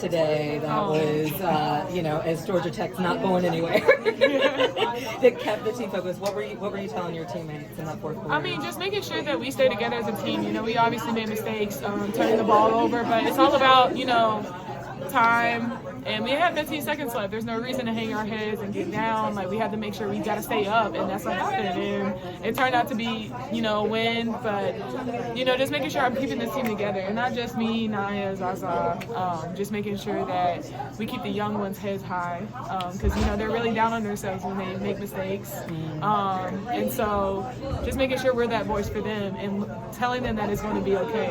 today that was, as Georgia Tech's not going anywhere, that kept the team focused. What were you telling your teammates in that fourth quarter? I mean, just making sure that we stay together as a team. We obviously made mistakes turning the ball over, but it's all about, time. And we have 15 seconds left. There's no reason to hang our heads and get down. Like, we had to make sure we got to stay up, and that's what happened. And it turned out to be, a win. But, just making sure I'm keeping this team together. And not just me, Naya, Zaza, just making sure that we keep the young ones' heads high. Because, they're really down on themselves when they make mistakes. And so just making sure we're that voice for them and telling them that it's going to be okay.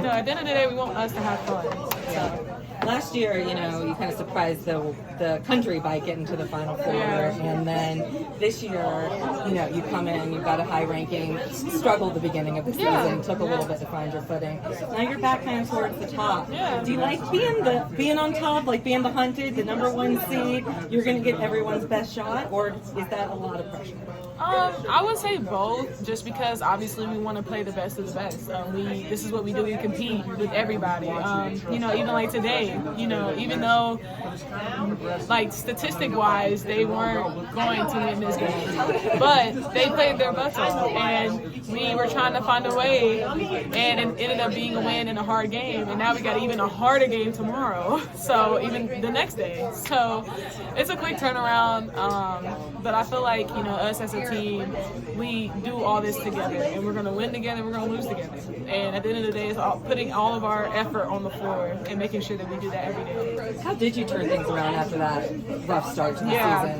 At the end of the day, we want us to have fun. So. Last year, you kind of surprised the country by getting to the Final Four, and then this year, you come in, you've got a high ranking, struggled the beginning of the season, took a little bit to find your footing. Now you're back kind of towards the top. Do you like being on top, like being the hunted, the number one seed? You're going to get everyone's best shot, or is that a lot of pressure? I would say both, just because obviously we want to play the best of the best. This is what we do. We compete with everybody. Even like today, even though, like, statistic-wise, they weren't going to win this game, but they played their butts off, and we were trying to find a way, and it ended up being a win in a hard game, and now we got even a harder game tomorrow, so even the next day. So it's a quick turnaround, but I feel like, us as a team, we do all this together, and we're going to win together, we're going to lose together. And at the end of the day, it's putting all of our effort on the floor and making sure that we do that every day. How did you turn things around after that rough start to the season?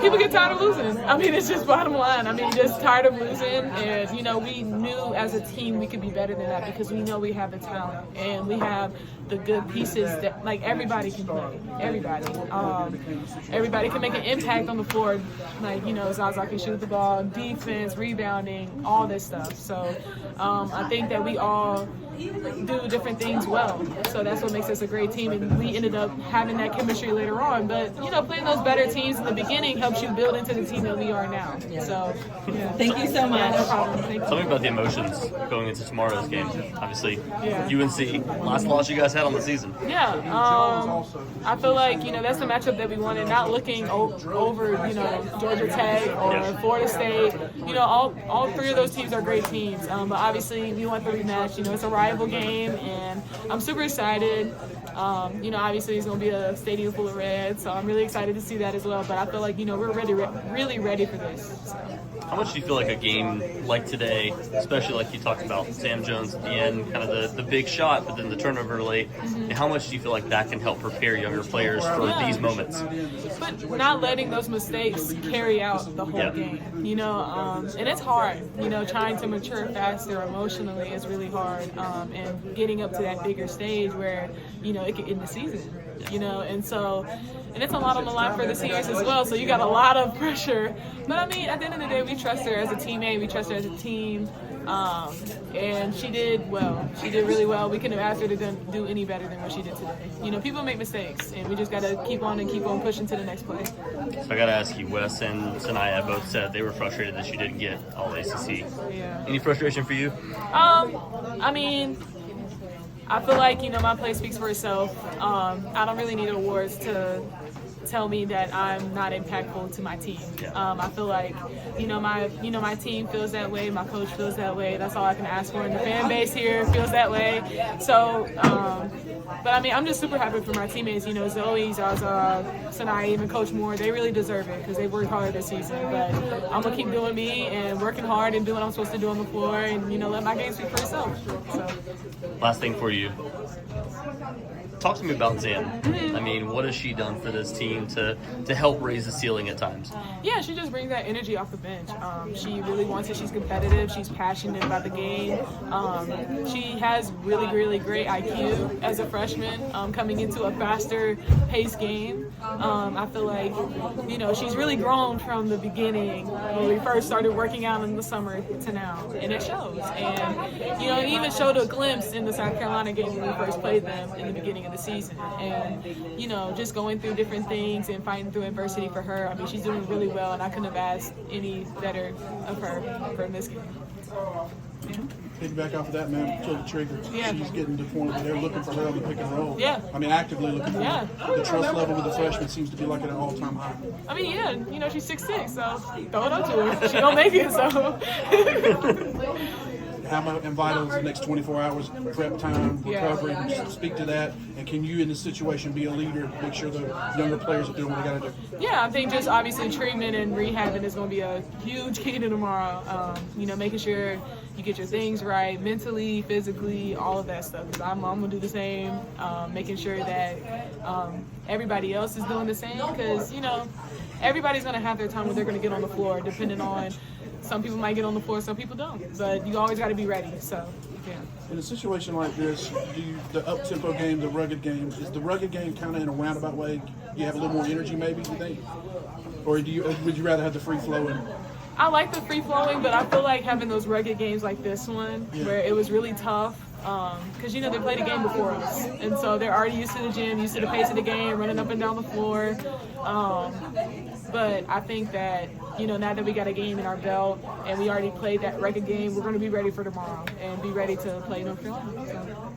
People get tired of losing. It's just bottom line. Just tired of losing, and, we knew as a team we could be better than that because we know we have the talent and we have the good pieces that, like, everybody can play. Everybody can make an impact on the floor. Like, Zaza can shoot the ball, defense, rebounding, all this stuff. So I think that we all do different things well. So that's what makes us a great team, and we ended up having that chemistry later on. But, playing those better teams in the beginning helps you build into the team that we are now. So, Thank you so much. Yeah, no problem. Thank you. Tell me about the emotions going into tomorrow's game. Obviously, UNC, last loss you guys had on the season. I feel like, that's the matchup that we wanted, not looking over, Georgia Tech or Florida State. All three of those teams are great teams. But obviously, we want the rematch. It's a rival game, and I'm super excited. Obviously it's going to be a stadium full of red, so I'm really excited to see that as well. But I feel like, we're really ready for this. So. How much do you feel like a game like today, especially like you talked about Sam Jones at the end, kind of the big shot, but then the turnover late, and how much do you feel like that can help prepare younger players for these moments? But not letting those mistakes carry out the whole game, and it's hard, trying to mature faster emotionally is really hard, and getting up to that bigger stage where, it could end the season, and it's a lot on the line for the seniors as well, so you got a lot of pressure. But at the end of the day, we trust her as a teammate, we trust her as a team, and she did well. She did really well. We couldn't have asked her to do any better than what she did today. People make mistakes, and we just got to keep on pushing to the next play. So I got to ask you, Wes and Sanaya both said they were frustrated that you didn't get All-ACC. Any frustration for you? I feel like, my play speaks for itself. I don't really need awards to tell me that I'm not impactful to my team. I feel like, my team feels that way, my coach feels that way. That's all I can ask for, and the fan base here feels that way. So, but I'm just super happy for my teammates. Zoe, Zaza, Sanai, even Coach Moore, they really deserve it because they worked hard this season. But I'm gonna keep doing me and working hard and doing what I'm supposed to do on the floor, and let my game speak for itself. So. Last thing for you. Talk to me about Zan. What has she done for this team to help raise the ceiling at times? Yeah, she just brings that energy off the bench. She really wants it. She's competitive. She's passionate about the game. She has really, really great IQ as a freshman, coming into a faster paced game. I feel like, she's really grown from the beginning when we first started working out in the summer to now, and it shows. And, it even showed a glimpse in the South Carolina game when we first played them in the beginning of the season. And, just going through different things and fighting through adversity for her. She's doing really well, and I couldn't have asked any better of her from this game. piggyback off of that, man, pull the trigger. Yeah. She's getting to the point where they're looking for her on the pick and roll. Yeah. I mean, actively looking for Yeah. her. The trust level with the freshman seems to be like at an all-time high. I mean, yeah, you know, she's 6'6", so throw it up to her. She don't make it, so. How vital is the next 24 hours, prep time, Yeah. recovery? Just speak to that. And can you, in this situation, be a leader, make sure the younger players are doing what they got to do? Yeah, I think just obviously treatment and rehabbing is going to be a huge key to tomorrow. You know, making sure you get your things right, mentally, physically, all of that stuff. Because I'm going to do the same. Making sure that everybody else is doing the same. Because, you know, everybody's going to have their time when they're going to get on the floor, depending on. Some people might get on the floor, some people don't. But you always got to be ready. So, yeah. In a situation like this, the up-tempo game, the rugged game, is the rugged game kind of in a roundabout way? You have a little more energy, maybe, you think? Or would you rather have the free-flowing? I like the free-flowing, but I feel like having those rugged games like this one, where it was really tough, because, you know, they played a game before us. And so they're already used to the gym, used to the pace of the game, running up and down the floor. But I think that, you know, now that we got a game in our belt and we already played that record game, we're going to be ready for tomorrow and be ready to play North Carolina. So.